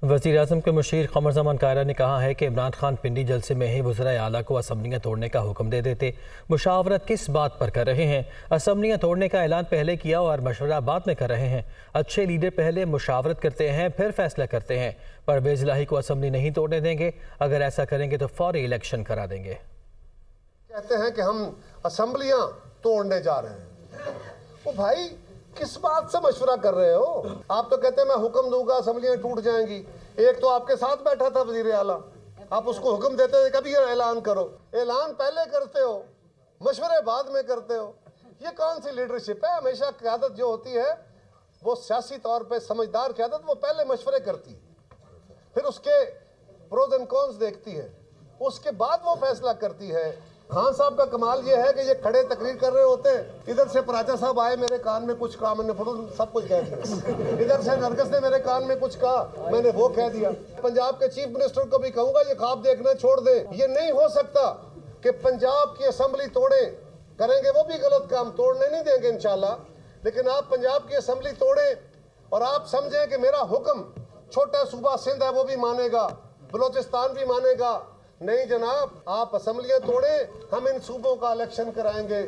वज़ीर-ए-आज़म के मुशीर क़मर ज़मान कायरा ने कहा है कि इमरान खान पिंडी जलसे में ही वज़राए आला को असम्बलियाँ तोड़ने का हुक्म दे देते। मुशावरत किस बात पर कर रहे हैं? असम्बलियाँ तोड़ने का ऐलान पहले किया और मशवरा बाद में कर रहे हैं। अच्छे लीडर पहले मुशावरत करते हैं, फिर फैसला करते हैं। परवेज़ इलाही को असम्बली नहीं तोड़ने देंगे। अगर ऐसा करेंगे तो फौरी इलेक्शन करा देंगे। कहते हैं कि हम असम्बलियाँ तोड़ने जा रहे हैं। ओ भाई, किस बात से मशवरा कर रहे हो? आप तो कहते हैं मैं हुक्म दूंगा असम्बलियाँ टूट जाएंगी। एक तो आपके साथ बैठा था वजीर आला, आप उसको हुक्म देते थे कभी ऐलान करो। ऐलान पहले करते हो, मशवरे बाद में करते हो। ये कौन सी लीडरशिप है? हमेशा क़यादत जो होती है वो सियासी तौर पे समझदार क़यादत वो पहले मशवरे करती है, फिर उसके प्रोज एंड कॉन्स देखती है, उसके बाद वो फैसला करती है। खान साहब का कमाल ये है कि ये खड़े तकरीर कर रहे होते हैं, इधर से पराचा साहब आए, मेरे कान में कुछ कहा, मैंने सब कुछ कह दिया। इधर से नरगस ने मेरे कान में कुछ कहा, मैंने वो कह दिया। पंजाब के चीफ मिनिस्टर को भी कहूंगा ये ख्वाब देखना छोड़ दे। ये नहीं हो सकता कि पंजाब की असम्बली तोड़े, करेंगे वो भी गलत काम, तोड़ने नहीं देंगे इंशाल्लाह, लेकिन आप पंजाब की असम्बली तोड़े और आप समझें कि मेरा हुक्म छोटा सूबा सिंध है वो भी मानेगा, बलोचिस्तान भी मानेगा। नहीं जनाब, आप असम्बलियाँ तोड़े, हम इन सूबों का इलेक्शन कराएंगे।